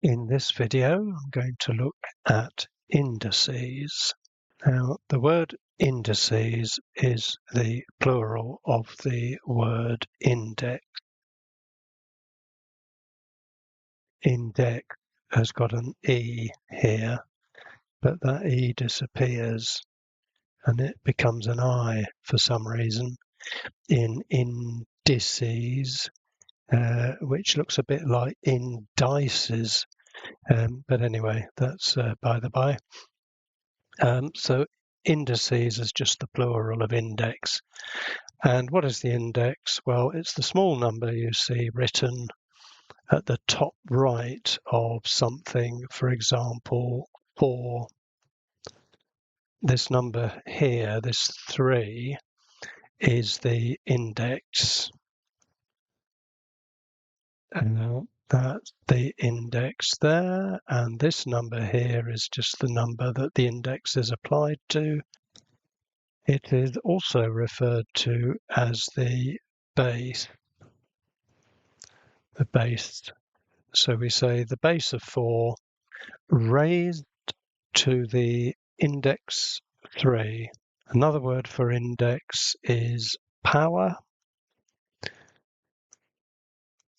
In this video, I'm going to look at indices. Now, the word indices is the plural of the word index. Index has got an E here, but that E disappears and it becomes an I for some reason in indices, which looks a bit like indices. But anyway, that's by the by. So indices is just the plural of index. And what is the index? Well, it's the small number you see written at the top right of something. For example, 4. This number here, this 3, is the index. And that's the index there. And this number here is just the number that the index is applied to. It is also referred to as the base. The base. So we say the base of 4 raised to the index 3. Another word for index is power.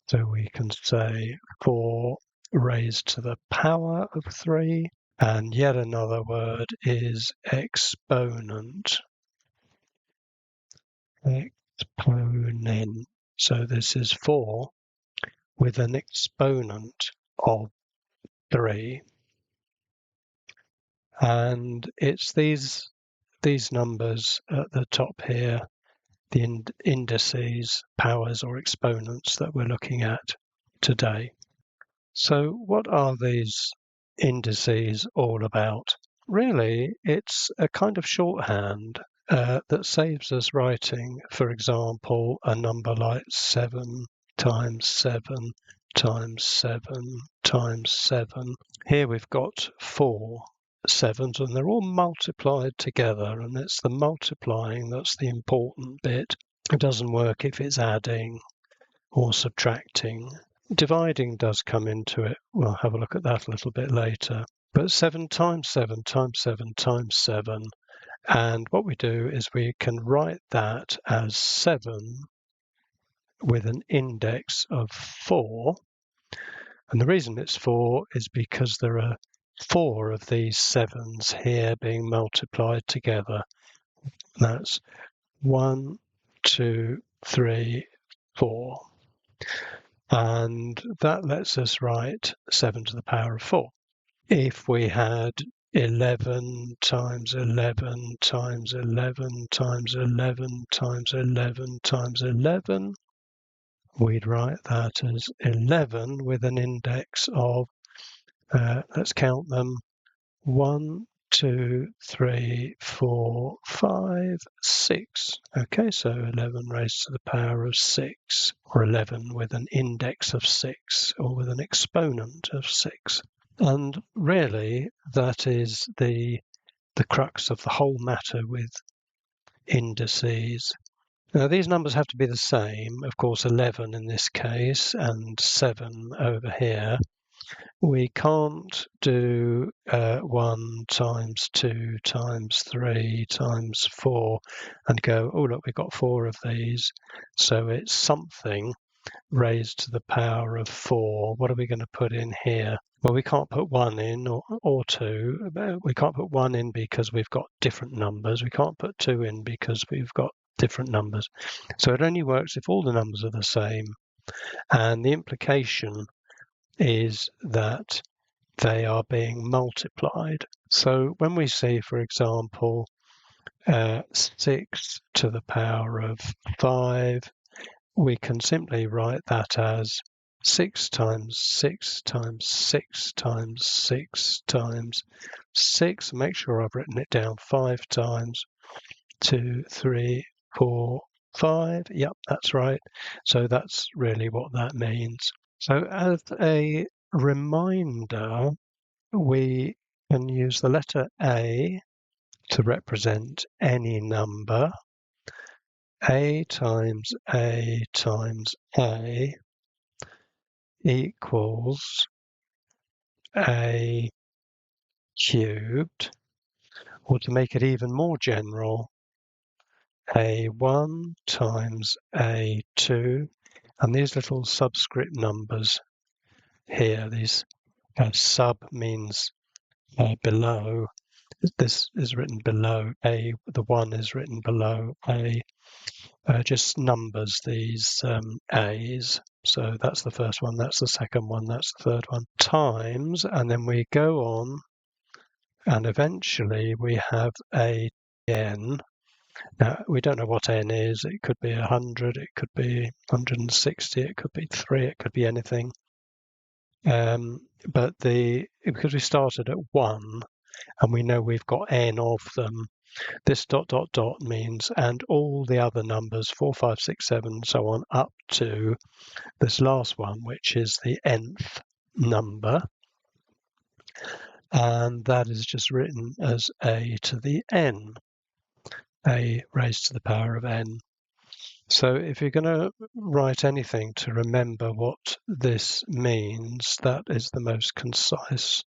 So we can say 4 raised to the power of 3. And yet another word is exponent. Exponent. So this is 4 with an exponent of 3. And it's these numbers at the top here, the indices, powers or exponents that we're looking at today. So what are these indices all about? Really, it's a kind of shorthand that saves us writing, for example, a number like 7 times 7 times 7 times 7. Here we've got 4 sevens and they're all multiplied together, and it's the multiplying that's the important bit. It doesn't work if it's adding or subtracting. Dividing does come into it. We'll have a look at that a little bit later. But 7 times 7 times 7 times 7. And what we do is we can write that as 7 with an index of 4. And the reason it's 4 is because there are 4 of these 7s here being multiplied together. That's 1, 2, 3, 4. And that lets us write 7 to the power of 4. If we had 11 times 11 times 11 times 11 times 11 times 11, we'd write that as 11 with an index of, let's count them, 1, 2, 3, 4, 5, 6. Okay, so 11 raised to the power of 6, or 11 with an index of 6, or with an exponent of 6. And really, that is the crux of the whole matter with indices. Now, these numbers have to be the same. Of course, 11 in this case and 7 over here. We can't do 1 times 2 times 3 times 4 and go, oh, look, we've got 4 of these. So it's something raised to the power of 4. What are we going to put in here? Well, we can't put 1 in or 2. We can't put 1 in because we've got different numbers. We can't put 2 in because we've got different numbers. So it only works if all the numbers are the same. And the implication is that they are being multiplied. So when we see, for example, 6 to the power of 5, we can simply write that as 6 times 6 times 6 times 6 times 6. Make sure I've written it down 5 times. 2, 3, 4, 5. Yep, that's right. So that's really what that means. So as a reminder, we can use the letter A to represent any number. A times A times A equals A cubed, or to make it even more general, A1 times A2, and these little subscript numbers here, these sub means below. This is written below A, the 1 is written below A, just numbers these A's. So that's the first one, that's the second one, that's the third one, times, and then we go on, and eventually we have a n. Now, we don't know what n is. It could be 100, it could be 160, it could be 3, it could be anything. But because we started at 1, and we know we've got n of them, this dot dot dot means, and all the other numbers, 4, 5, 6, 7, so on, up to this last one, which is the nth number. And that is just written as a to the n, a raised to the power of n. So if you're going to write anything to remember what this means, that is the most concise,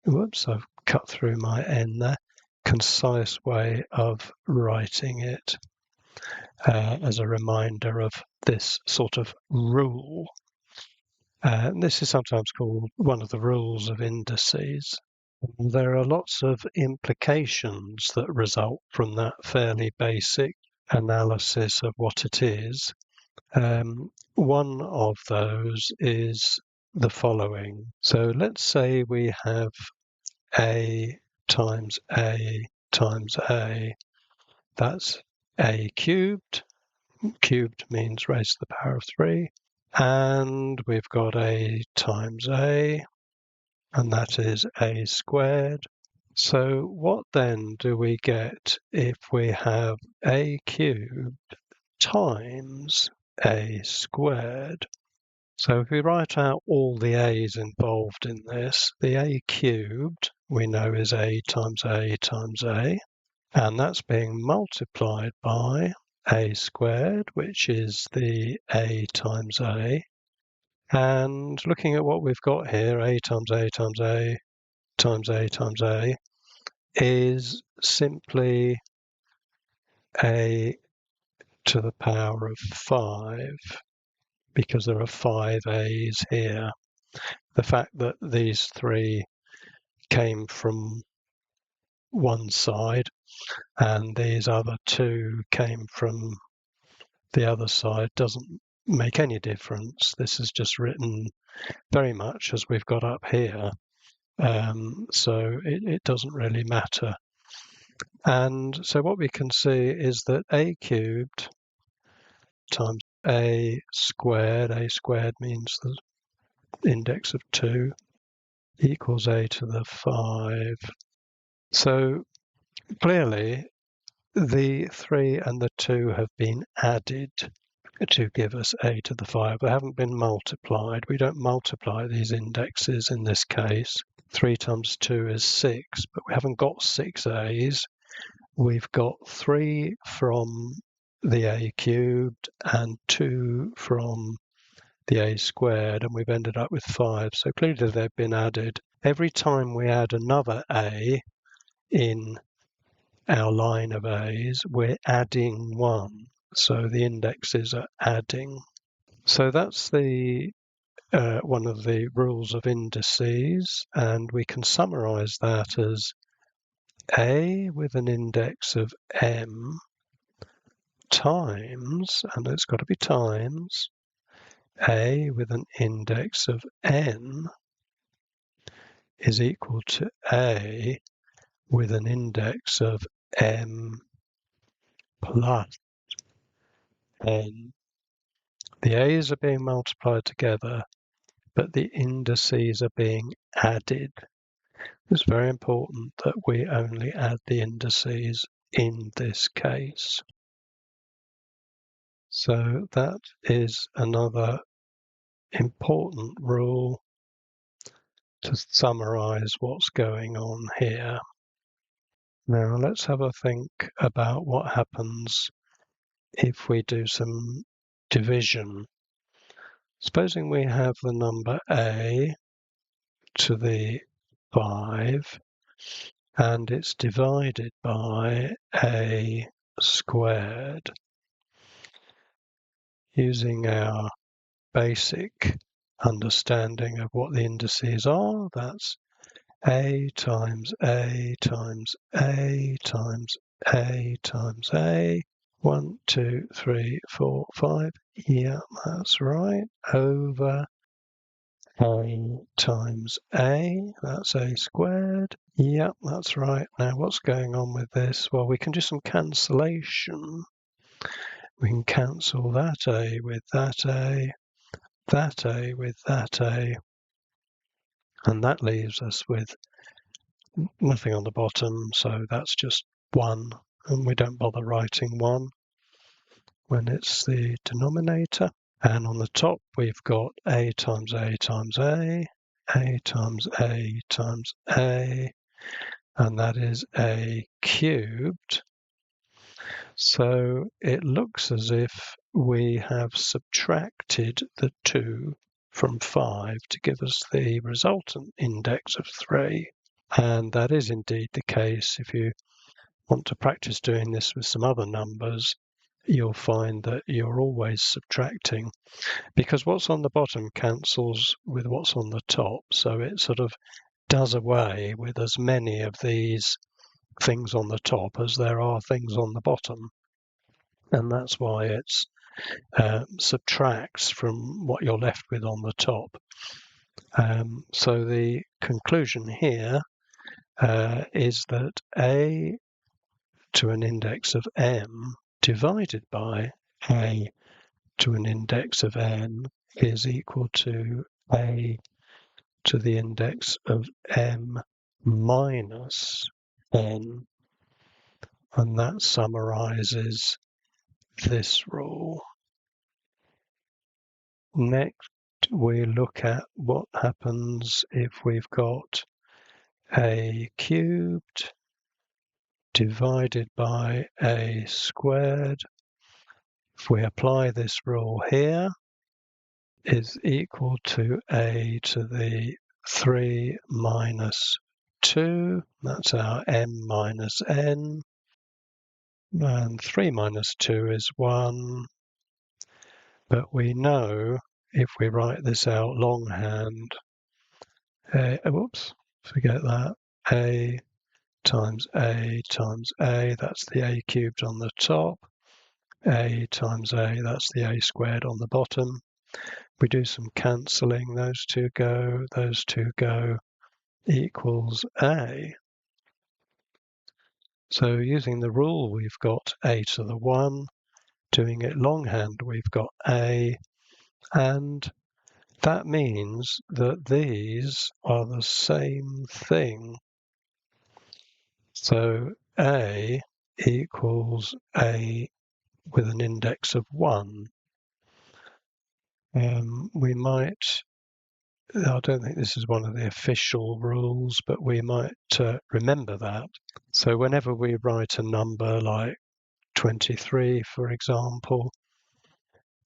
whoops, I've cut through my n there, concise way of writing it as a reminder of this sort of rule. This is sometimes called one of the rules of indices. There are lots of implications that result from that fairly basic analysis of what it is. One of those is the following. So let's say we have A times A times A. That's A cubed. Cubed means raised to the power of 3. And we've got A times A, and that is A squared. So what then do we get if we have A cubed times A squared? So if we write out all the A's involved in this, the A cubed we know is A times A times A, and that's being multiplied by A squared, which is the A times A. And looking at what we've got here, A times A times A times A times A, is simply A to the power of 5, because there are 5 A's here. The fact that these 3 came from one side and these other 2 came from the other side doesn't make any difference. This is just written very much as we've got up here. So it doesn't really matter. And so what we can see is that A cubed times A squared means the index of 2, equals A to the 5. So clearly the 3 and the 2 have been added to give us A to the 5. They haven't been multiplied. We don't multiply these indexes in this case. 3 times 2 is 6, but we haven't got 6 A's. We've got 3 from the A cubed and 2 from the A squared, and we've ended up with 5. So clearly they've been added. Every time we add another A in our line of A's, we're adding 1. So the indexes are adding. So that's the one of the rules of indices, and we can summarize that as A with an index of m times, and it's got to be times, A with an index of n is equal to A with an index of m plus n. The A's are being multiplied together, but the indices are being added. It's very important that we only add the indices in this case. So that is another important rule to summarize what's going on here. Now let's have a think about what happens if we do some division. Supposing we have the number A to the 5, and it's divided by a squared. Using our basic understanding of what the indices are, that's A times A times A times A times A. 1, 2, 3, 4, 5. Yeah, that's right. Over A times A, that's A squared. Yeah, that's right. Now what's going on with this? Well, we can do some cancellation. We can cancel that A with that A, that A with that A, and that leaves us with nothing on the bottom, so that's just 1, and we don't bother writing 1 when it's the denominator. And on the top we've got A times A times A, A times A times A, and that is A cubed. So it looks as if we have subtracted the 2 from 5 to give us the resultant index of 3. And that is indeed the case. If you want to practice doing this with some other numbers, you'll find that you're always subtracting, because what's on the bottom cancels with what's on the top, so it sort of does away with as many of these things on the top as there are things on the bottom, and that's why it's subtracts from what you're left with on the top. So the conclusion here is that A to an index of m divided by A to an index of n is equal to A to the index of m minus n, and that summarizes this rule. Next, we look at what happens if we've got A cubed divided by A squared. If we apply this rule here, is equal to A to the 3 minus 2. That's our m minus n. And 3 minus 2 is 1. But we know if we write this out longhand, whoops, forget that. A times A times A, that's the A cubed on the top. A times A, that's the A squared on the bottom. We do some cancelling, those two go, equals A. So using the rule, we've got A to the 1. Doing it longhand, we've got A, and that means that these are the same thing. So A equals A with an index of 1. We might, I don't think this is one of the official rules, but we might remember that. So whenever we write a number like 23, for example,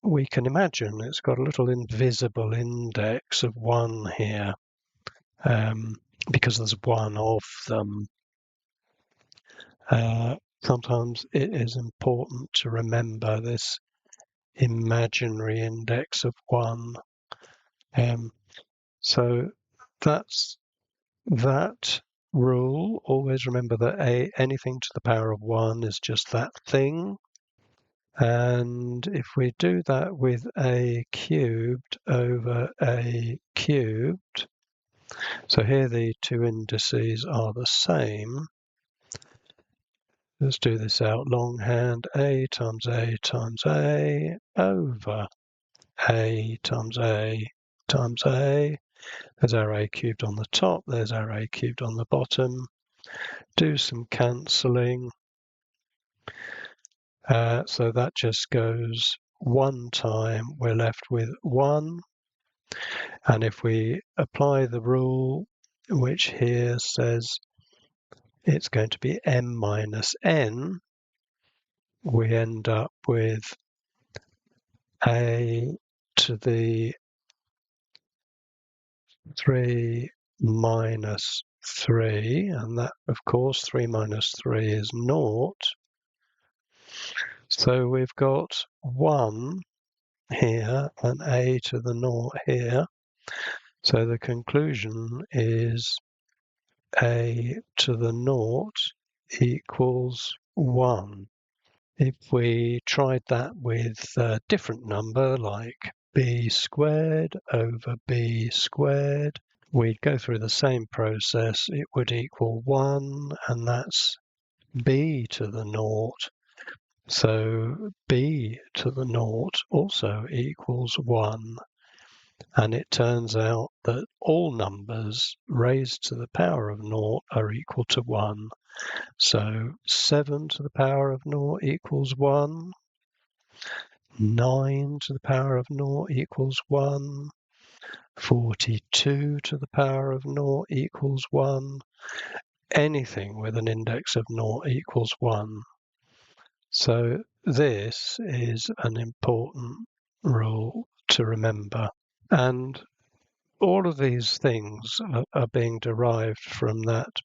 we can imagine it's got a little invisible index of 1 here, because there's one of them. Sometimes it is important to remember this imaginary index of 1. So that's that rule. Always remember that anything to the power of 1 is just that thing. And if we do that with A cubed over A cubed, so here the two indices are the same. Let's do this out longhand. A times A times A over A times A times A. There's our A cubed on the top, there's our A cubed on the bottom. Do some cancelling. So that just goes 1 time, we're left with 1. And if we apply the rule, which here says it's going to be m minus n, we end up with A to the 3 minus 3, and that, of course, 3 minus 3 is 0. So we've got 1 here and a to the 0 here. So the conclusion is a to the 0 equals 1. If we tried that with a different number like b squared over b squared, we'd go through the same process. It would equal 1, and that's b to the 0. So b to the 0 also equals 1. And it turns out that all numbers raised to the power of 0 are equal to 1. So 7 to the power of 0 equals 1. 9 to the power of 0 equals 1. 42 to the power of 0 equals 1. Anything with an index of 0 equals 1. So this is an important rule to remember. And all of these things are being derived from that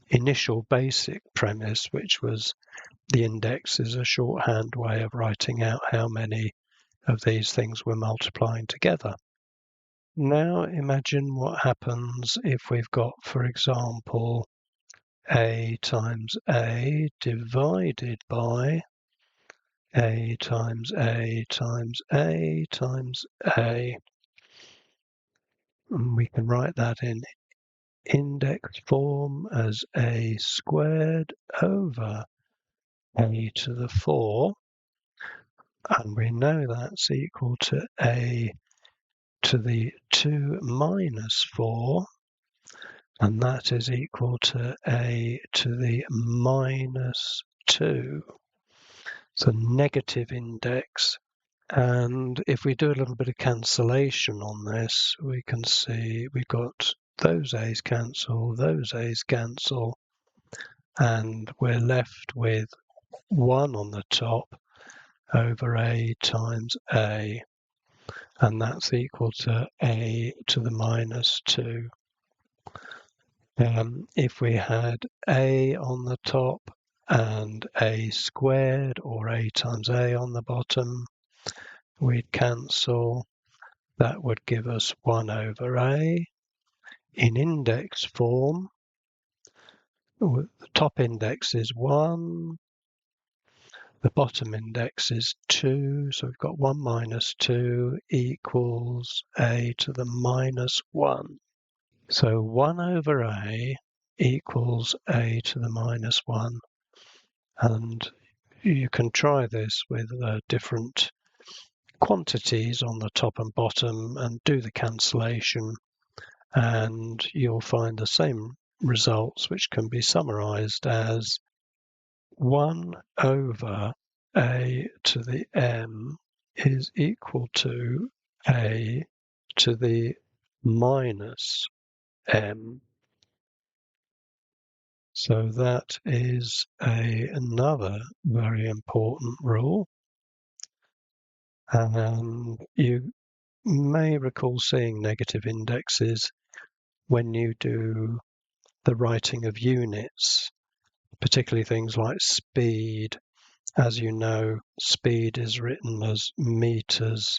initial basic premise, which was the index is a shorthand way of writing out how many of these things we're multiplying together. Now imagine what happens if we've got, for example, a times a divided by a times a times a times a. And we can write that in index form as a squared over a to the 4. And we know that's equal to a to the 2 minus 4. And that is equal to a to the minus 2. So negative index. And if we do a little bit of cancellation on this, we can see we've got those a's cancel, those a's cancel, and we're left with 1 on the top over a times a, and that's equal to a to the minus 2. If we had a on the top and a squared or a times a on the bottom, we'd cancel. That would give us 1 over a. In index form, the top index is 1, the bottom index is 2, so we've got 1 minus 2 equals a to the minus 1. So 1 over a equals a to the minus 1. And you can try this with different quantities on the top and bottom and do the cancellation, and you'll find the same results, which can be summarized as 1 over a to the m is equal to a to the minus m. So that is another very important rule. And you may recall seeing negative indexes when you do the writing of units, particularly things like speed. As you know, speed is written as meters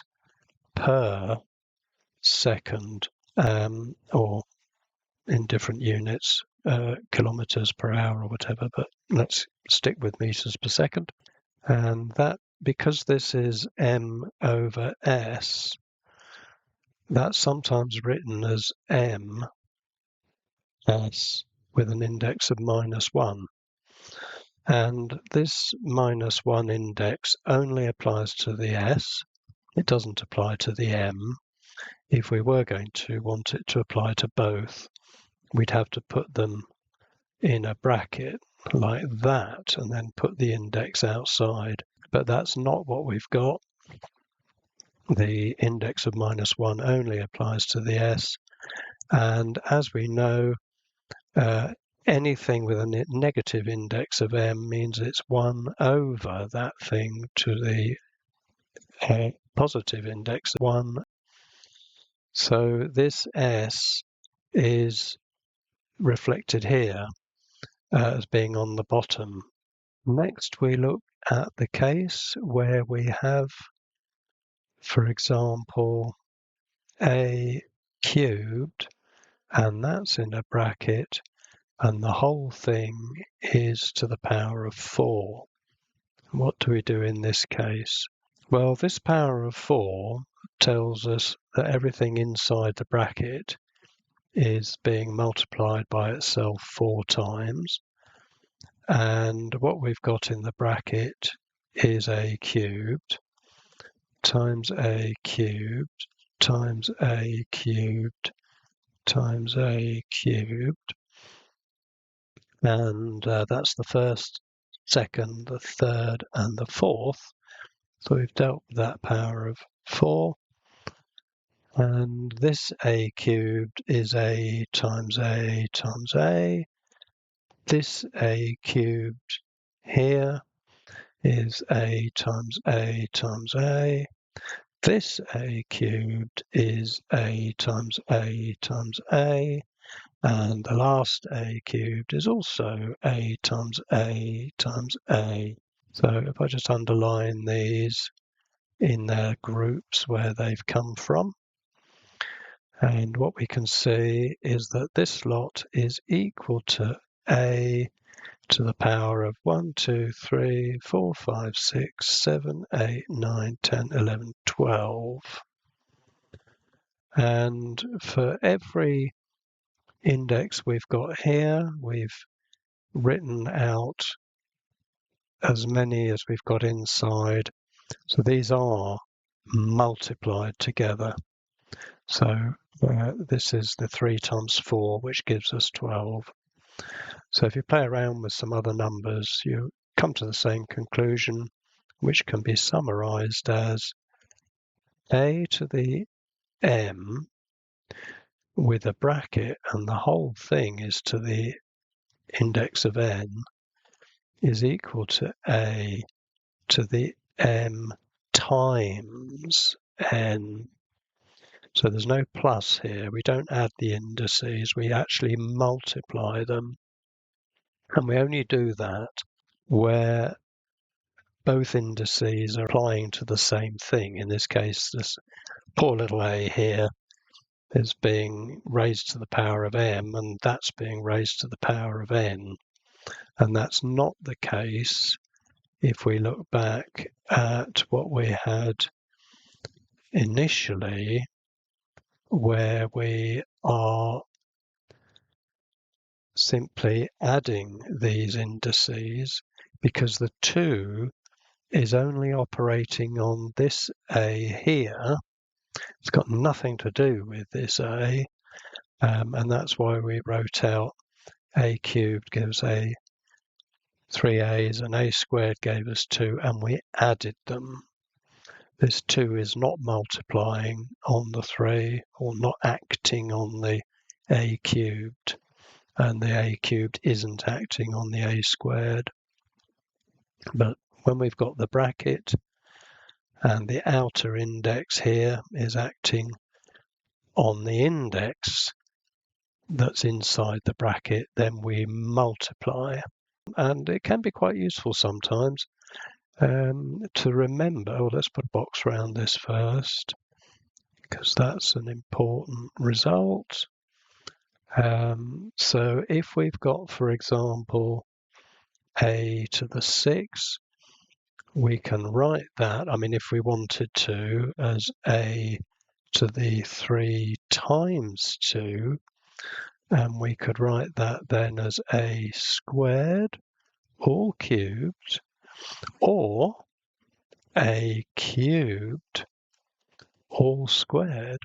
per second, or in different units, kilometers per hour or whatever, but let's stick with meters per second. And that, because this is m over s, that's sometimes written as m s with an index of minus 1. And this minus 1 index only applies to the s. It doesn't apply to the m. If we were going to want it to apply to both, we'd have to put them in a bracket like that and then put the index outside. But that's not what we've got. The index of minus 1 only applies to the s. And as we know, anything with a negative index of m means it's 1 over that thing to the positive index of 1. So this s is reflected here as being on the bottom. Next, we look at the case where we have, for example, a cubed, and that's in a bracket, and the whole thing is to the power of 4. What do we do in this case? Well, this power of 4 tells us that everything inside the bracket is being multiplied by itself 4 times. And what we've got in the bracket is a cubed times a cubed times a cubed times a cubed. And that's the first, second, the third, and the fourth. So we've dealt with that power of 4. And this a cubed is a times a times a. This a cubed here is a times a times a. This a cubed is a times a times a. And the last a cubed is also a times a times a. So if I just underline these in their groups where they've come from, and what we can see is that this lot is equal to a to the power of 1, 2, 3, 4, 5, 6, 7, 8, 9, 10, 11, 12. And for every index we've got here, we've written out as many as we've got inside. So these are multiplied together. So this is the 3 times 4, which gives us 12. So if you play around with some other numbers, you come to the same conclusion, which can be summarized as a to the m with a bracket, and the whole thing is to the index of n, is equal to a to the m times n. So there's no plus here. We don't add the indices. We actually multiply them. And we only do that where both indices are applying to the same thing. In this case, this poor little a here is being raised to the power of m, and that's being raised to the power of n. And that's not the case if we look back at what we had initially, where we are simply adding these indices, because the 2 is only operating on this a here. It's got nothing to do with this a, and that's why we wrote out a cubed gives a 3a's, and a squared gave us 2, and we added them. This 2 is not multiplying on the 3, or not acting on the a cubed, and the a cubed isn't acting on the a squared. But when we've got the bracket and the outer index here is acting on the index that's inside the bracket, then we multiply. And it can be quite useful sometimes to remember. Oh, let's put a box around this first, because that's an important result. So if we've got, for example, a to the 6, we can write that, I mean, if we wanted to, as a to the 3 times 2, and we could write that then as a squared, all cubed, or a cubed, all squared.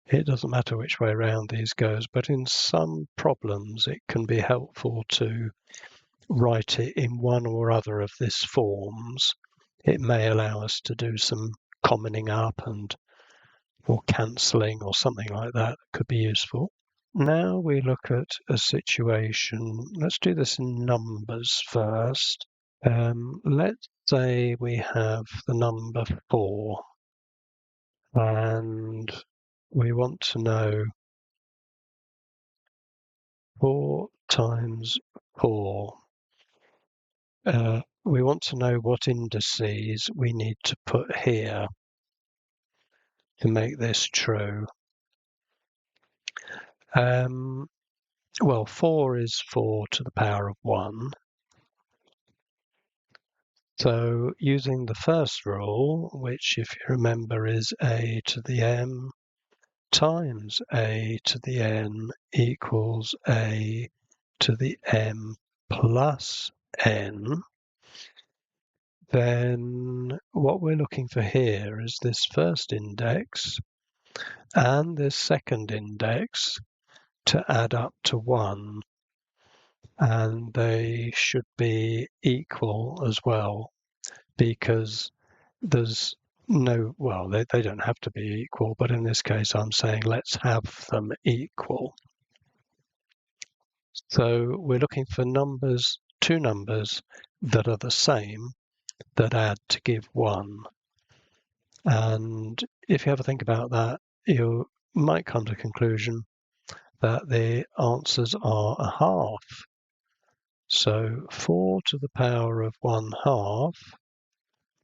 It doesn't matter which way around these goes, but in some problems it can be helpful to write it in one or other of these forms. It may allow us to do some commoning up or cancelling or something like that. Could be useful. Now we look at a situation. Let's do this in numbers first. Let's say we have the number 4, and we want to know 4 times 4. We want to know what indices we need to put here to make this true. Well, 4 is 4 to the power of 1. So using the first rule, which if you remember is a to the m times a to the n equals a to the m plus n, then what we're looking for here is this first index and this second index to add up to 1, and they should be equal as well, because there's no, well, they don't have to be equal, but in this case I'm saying let's have them equal. So we're looking for numbers, two numbers that are the same, that add to give 1. And if you have a think about that, you might come to the conclusion that the answers are a half. So 4 to the power of 1/2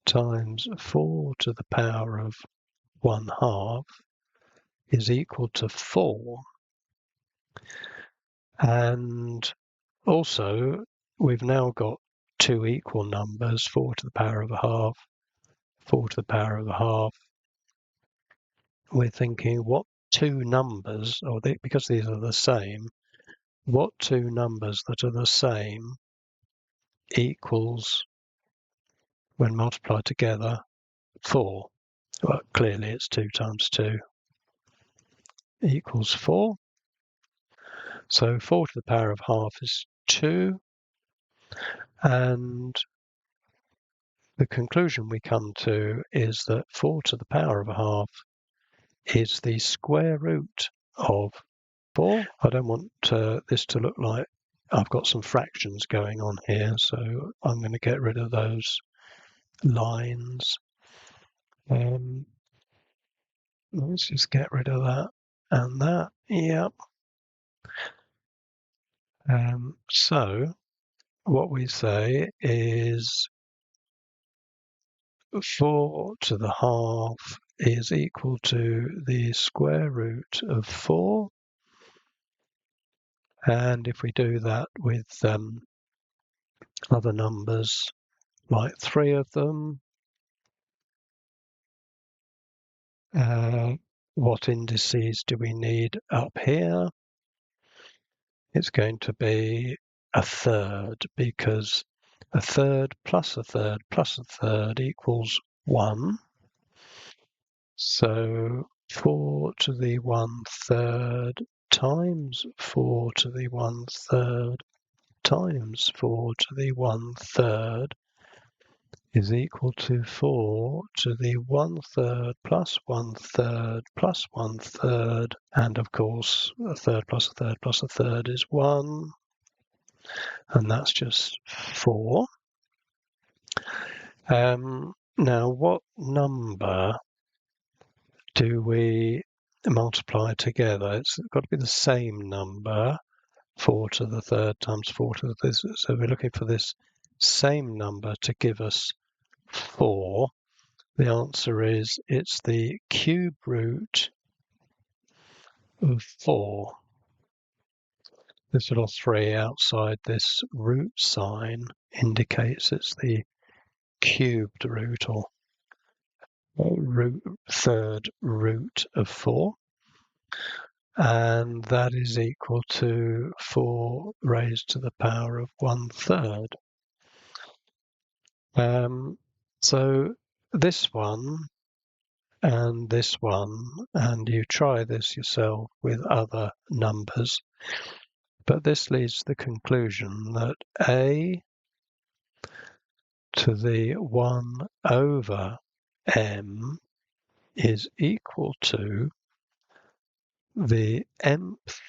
times 4 to the power of 1/2 is equal to 4. And also, we've now got two equal numbers, 4 to the power of a half, 4 to the power of a half. We're thinking what two numbers, because these are the same, what two numbers that are the same equals, when multiplied together, 4? Well, clearly it's 2 times 2 equals 4. So 4 to the power of half is 2. And the conclusion we come to is that 4 to the power of a half is the square root of 4. I don't want this to look like I've got some fractions going on here, so I'm going to get rid of those lines. Let's just get rid of that and that. Yep. So what we say is 4 to the half is equal to the square root of 4. And if we do that with other numbers, like 3 of them, what indices do we need up here? It's going to be a third, because a third plus a third plus a third equals 1. So 4 to the 1/3 times 4 to the 1/3 times 4 to the 1/3 is equal to 4 to the 1/3 plus 1/3 plus 1/3. And of course, a third plus a third plus a third is 1. And that's just 4. Now, what number do we multiply together? It's got to be the same number, 4 to the third times 4 to the third. So we're looking for this same number to give us 4. The answer is it's the cube root of 4. This little 3 outside this root sign indicates it's the cubed root, or third root of 4. And that is equal to 4 raised to the power of 1/3. So this one and this one, and you try this yourself with other numbers, but this leads to the conclusion that a to the 1/m is equal to the mth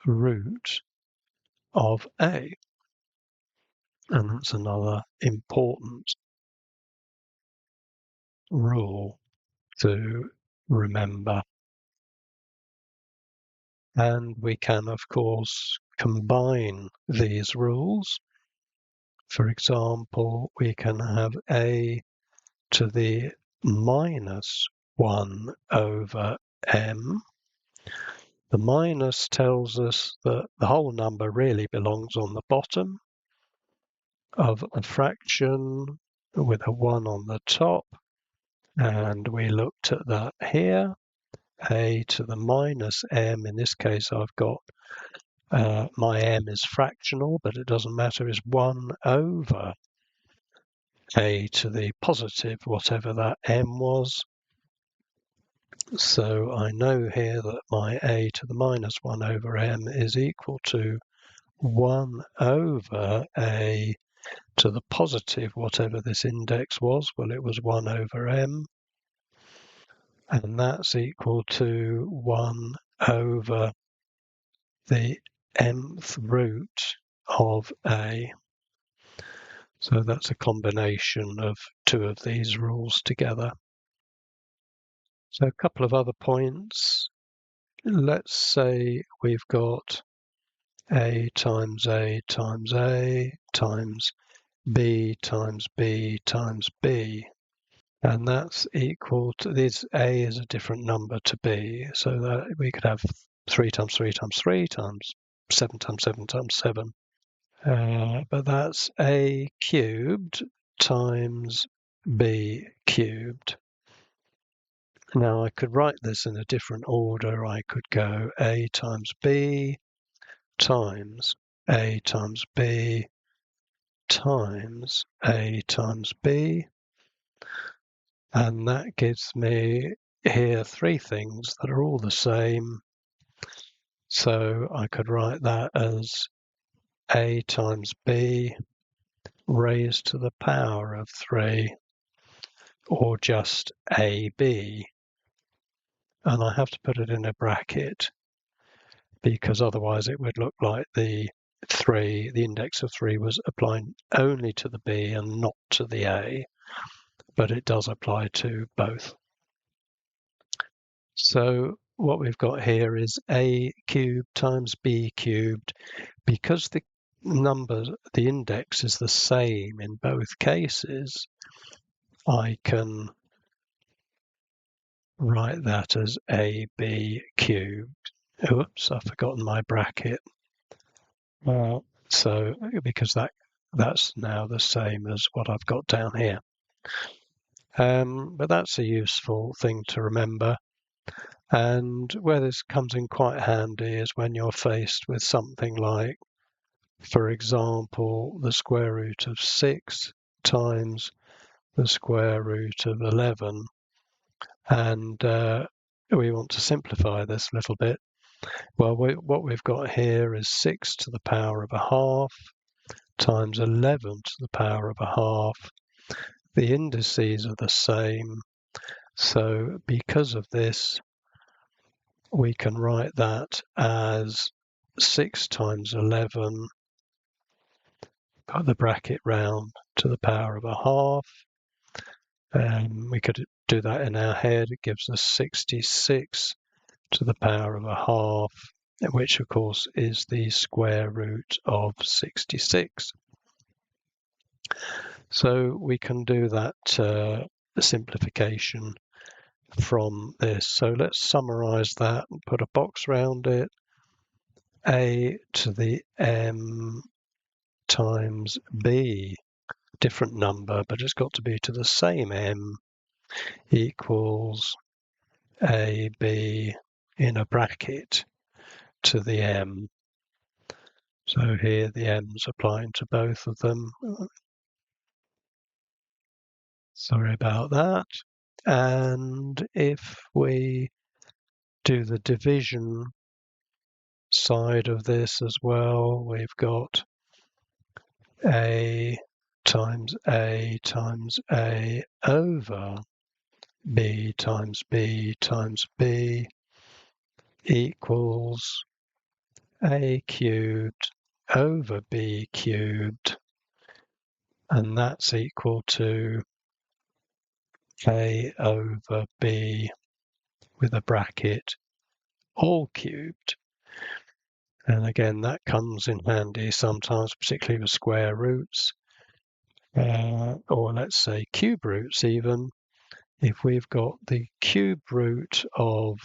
root of a. And that's another important rule to remember. And we can, of course, combine these rules. For example, we can have a to the minus 1 over m. The minus tells us that the whole number really belongs on the bottom of a fraction with a 1 on the top. And we looked at that here. A to the minus m, in this case I've got my m is fractional, but it doesn't matter, is 1 over a to the positive, whatever that m was. So I know here that my a to the minus 1 over m is equal to 1 over a to the positive, whatever this index was. Well, it was 1 over m. And that's equal to 1 over the mth root of a. So that's a combination of two of these rules together. So a couple of other points. Let's say we've got a times a times a times b times b times b. And that's equal to this. A is a different number to b, so that we could have 3 times 3 times 3 times 7 times 7 times 7. But that's a cubed times b cubed. Now I could write this in a different order. I could go a times b times a times b times a times b. And that gives me here three things that are all the same. So I could write that as a times b raised to the power of 3, or just ab. And I have to put it in a bracket because otherwise it would look like the index of 3 was applying only to the b and not to the a, but it does apply to both. So what we've got here is a cubed times b cubed. Because the index is the same in both cases, I can write that as ab cubed. Oops, I've forgotten my bracket. So because that's now the same as what I've got down here. But that's a useful thing to remember. And where this comes in quite handy is when you're faced with something like, for example, the square root of 6 times the square root of 11. And we want to simplify this a little bit. Well, what we've got here is 6 to the power of a half times 11 to the power of a half. The indices are the same. So because of this, we can write that as 6 times 11, put the bracket round, to the power of a half. We could do that in our head. It gives us 66 to the power of a half, which of course is the square root of 66. So we can do that simplification from this. So let's summarize that and put a box around it. A to the m times b, different number, but it's got to be to the same m, equals ab in a bracket to the m. So here the m's applying to both of them. Sorry about that. And if we do the division side of this as well, we've got a times a times a over b times b times b equals a cubed over b cubed, and that's equal to a over b with a bracket all cubed. And again, that comes in handy sometimes, particularly with square roots, or let's say cube roots even. If we've got the cube root of,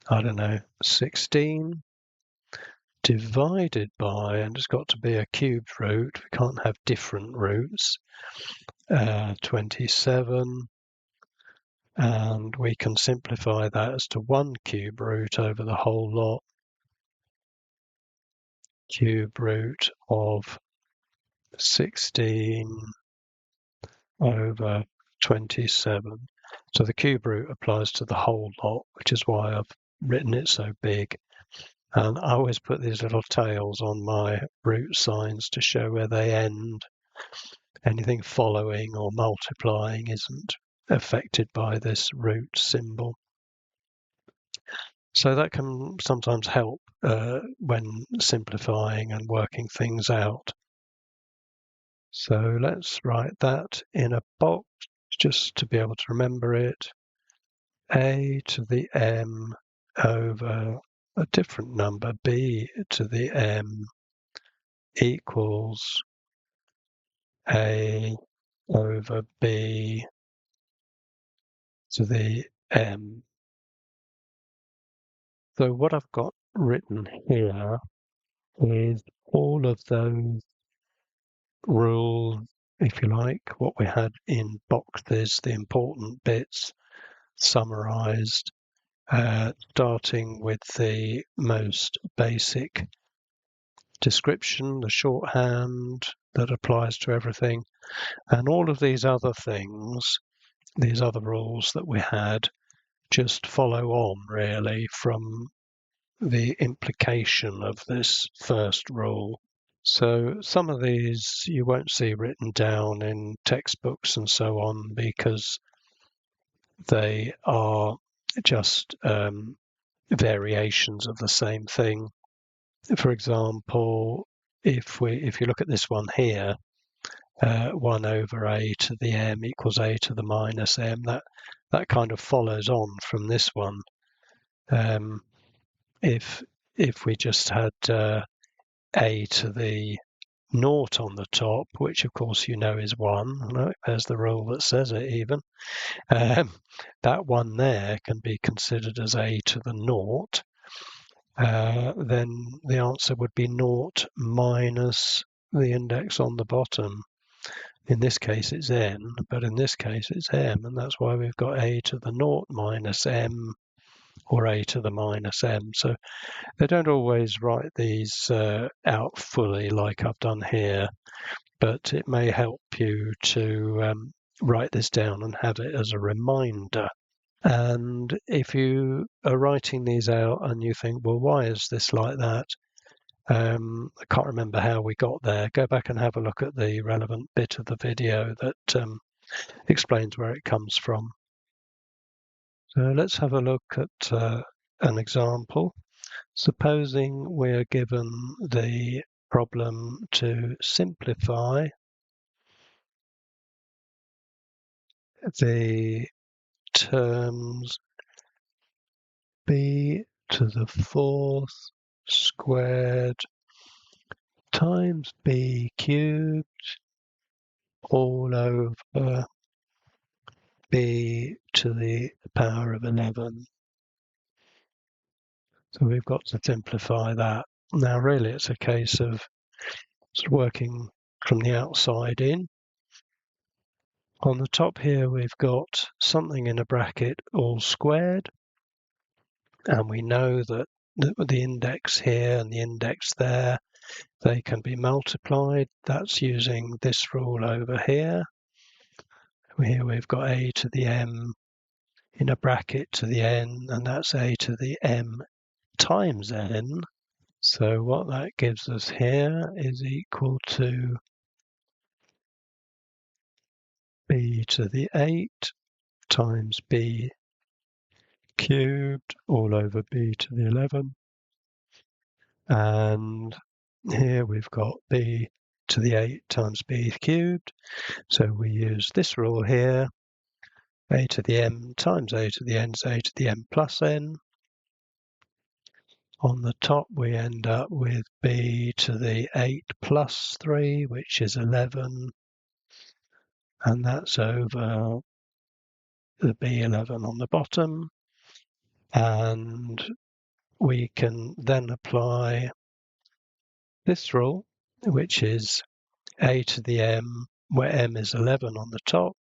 I don't know, 16 divided by, and it's got to be a cubed root, we can't have different roots, 27, and we can simplify that as to one cube root over the whole lot, cube root of 16 over 27. So the cube root applies to the whole lot, which is why I've written it so big. And I always put these little tails on my root signs to show where they end. Anything following or multiplying isn't affected by this root symbol. So that can sometimes help when simplifying and working things out. So let's write that in a box just to be able to remember it. A to the m over a different number, b to the m, equals a over b to the m. So what I've got written here is all of those rules, if you like, what we had in boxes, the important bits summarized, starting with the most basic description, the shorthand that applies to everything, and all of these other things, these other rules that we had, just follow on really from the implication of this first rule. So some of these you won't see written down in textbooks and so on because they are just variations of the same thing. For example, if you look at this one here, 1 over a to the m equals a to the minus m, that kind of follows on from this one. If we just had a to the naught on the top, which of course you know is 1, no, there's the rule that says it even, that one there can be considered as a to the naught, then the answer would be naught minus the index on the bottom. In this case it's n, but in this case it's m, and that's why we've got a to the naught minus m, or a to the minus m. So they don't always write these out fully like I've done here, but it may help you to write this down and have it as a reminder. And if you are writing these out and you think, well, why is this like that? I can't remember how we got there. Go back and have a look at the relevant bit of the video that explains where it comes from. So let's have a look at an example. Supposing we're given the problem to simplify the terms b to the fourth squared times b cubed all over b to the power of 11. So we've got to simplify that. Now really it's a case of working from the outside in. On the top here we've got something in a bracket all squared, and we know that the index here and the index there, they can be multiplied. That's using this rule over here. Here we've got a to the m in a bracket to the n, and that's a to the m times n. So what that gives us here is equal to b to the 8 times b cubed all over b to the 11. And here we've got b to the 8 times b cubed. So we use this rule here. A to the m times a to the n is a to the m plus n. On the top, we end up with b to the 8 plus 3, which is 11, and that's over the b11 on the bottom. And we can then apply this rule, which is a to the m, where m is 11 on the top,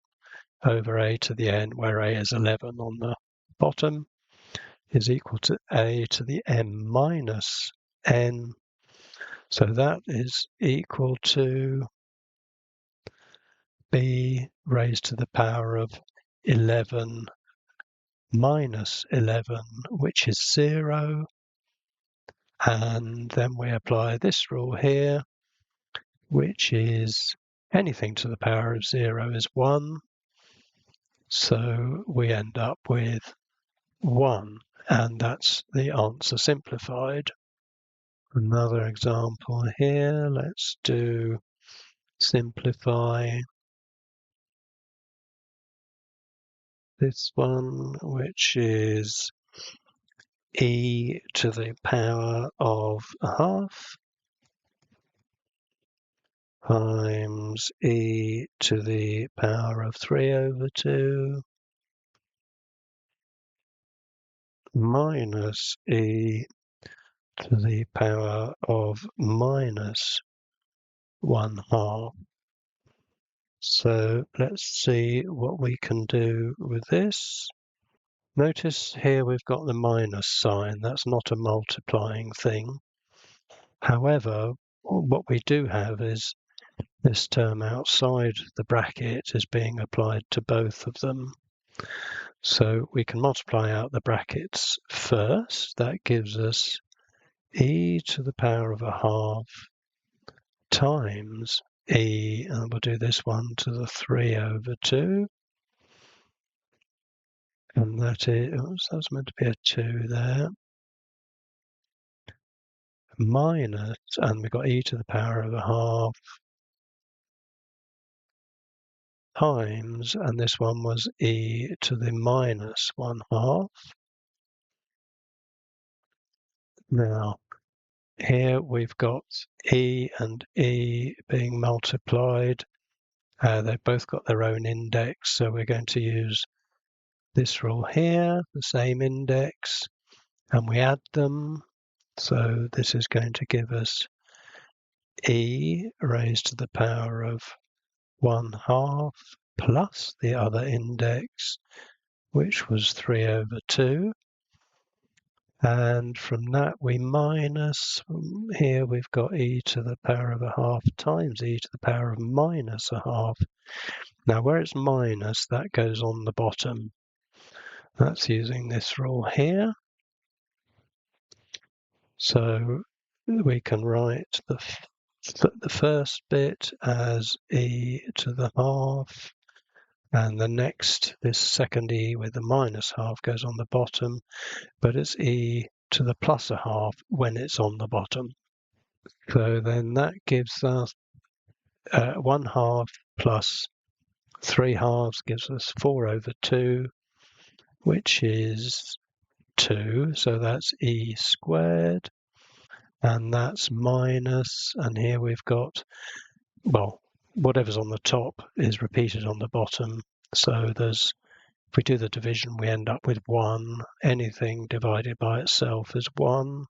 over a to the n, where a is 11 on the bottom, is equal to a to the m minus n. So that is equal to b raised to the power of 11 minus 11, which is 0. And then we apply this rule here, which is anything to the power of 0 is 1. So we end up with 1, and that's the answer simplified. Another example here, let's do simplify this one, which is e to the power of a half times e to the power of 3 over 2 minus e to the power of minus 1/2. So let's see what we can do with this. Notice here we've got the minus sign. That's not a multiplying thing. However, what we do have is this term outside the bracket is being applied to both of them. So we can multiply out the brackets first. That gives us e to the power of a half times e, and we'll do this one to the 3 over 2. And that is, that's meant to be a 2 there. Minus, and we've got e to the power of a half times, and this one was e to the minus 1/2. Now, here we've got e and e being multiplied. They've both got their own index, so we're going to use this rule here, the same index, and we add them. So this is going to give us e raised to the power of 1/2 plus the other index, which was 3 over 2. And from that we minus, here we've got e to the power of a half times e to the power of minus a half. Now where it's minus, that goes on the bottom. That's using this rule here. So we can write the first bit as e to the half, and the next, this second e with the minus half goes on the bottom, but it's e to the plus a half when it's on the bottom. So then that gives us 1/2 plus 3/2 gives us 4 over 2, which is 2. So that's e squared, and that's minus, and here we've got, well, whatever's on the top is repeated on the bottom. So there's, if we do the division, we end up with 1. Anything divided by itself is 1.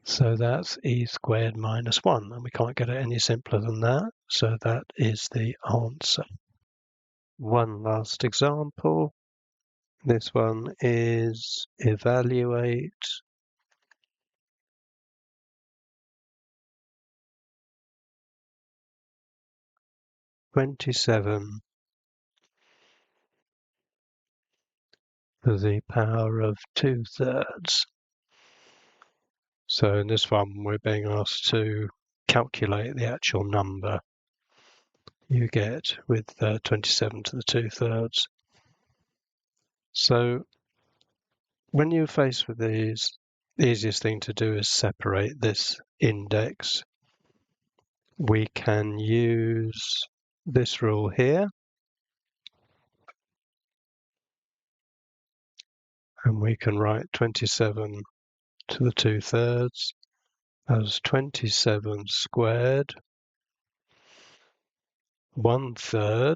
So that's e squared minus 1, and we can't get it any simpler than that. So that is the answer. One last example. This one is evaluate 27 to the power of 2/3. So in this one, we're being asked to calculate the actual number you get with 27 to the 2/3. So when you're faced with these, the easiest thing to do is separate this index. We can use this rule here, and we can write 27 to the 2/3 as 27 squared 1/3,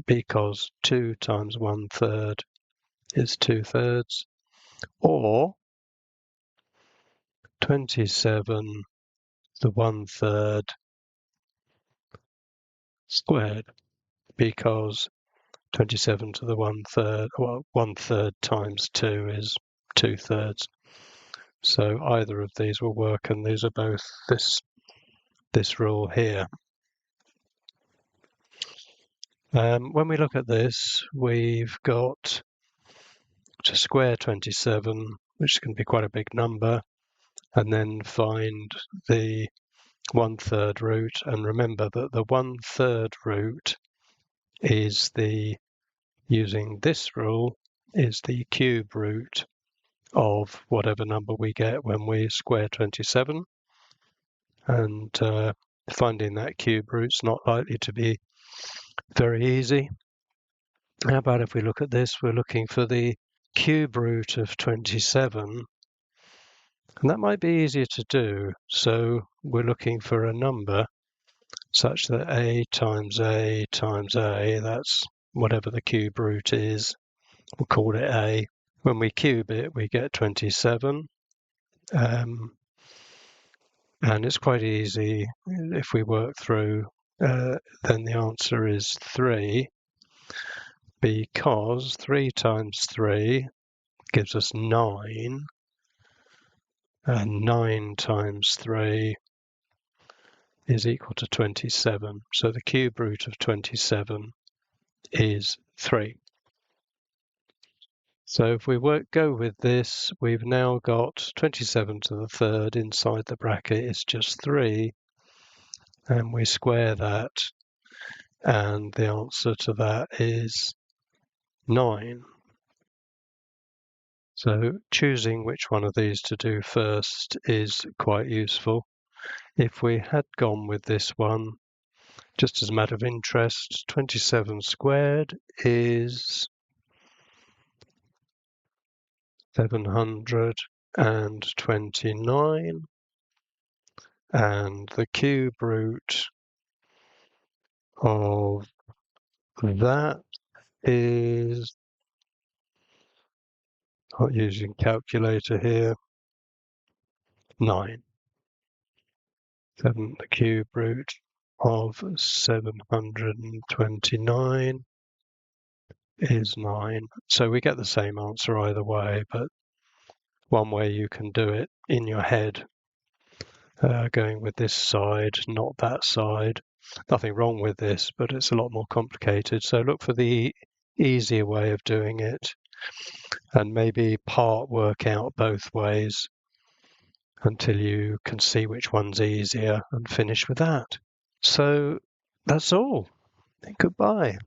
because 2 times 1/3 is 2/3, or 27 to the 1/3 squared, because 27 to the 1/3, well, 1/3 times 2 is 2/3. So either of these will work, and these are both this rule here. When we look at this, we've got to square 27, which can be quite a big number, and then find the 1/3 root. And remember that the 1/3 root is using this rule, is the cube root of whatever number we get when we square 27. And finding that cube root's not likely to be very easy. How about if we look at this, we're looking for the cube root of 27, and that might be easier to do. So we're looking for a number such that a times a times a, that's whatever the cube root is, we'll call it a. When we cube it, we get 27. And it's quite easy. If we work through, then the answer is 3, because 3 times 3 gives us 9, and 9 times 3 is equal to 27. So the cube root of 27 is 3. So if we go with this, we've now got 27 to the 3rd inside the bracket is just 3, and we square that, and the answer to that is 9. So choosing which one of these to do first is quite useful. If we had gone with this one, just as a matter of interest, 27 squared is 729, and the cube root of that is, not using calculator here, 9. The cube root of 729 is 9. So we get the same answer either way, but one way you can do it in your head, going with this side, not that side. Nothing wrong with this, but it's a lot more complicated. So look for the easier way of doing it, and maybe part work out both ways until you can see which one's easier and finish with that. So that's all. Goodbye.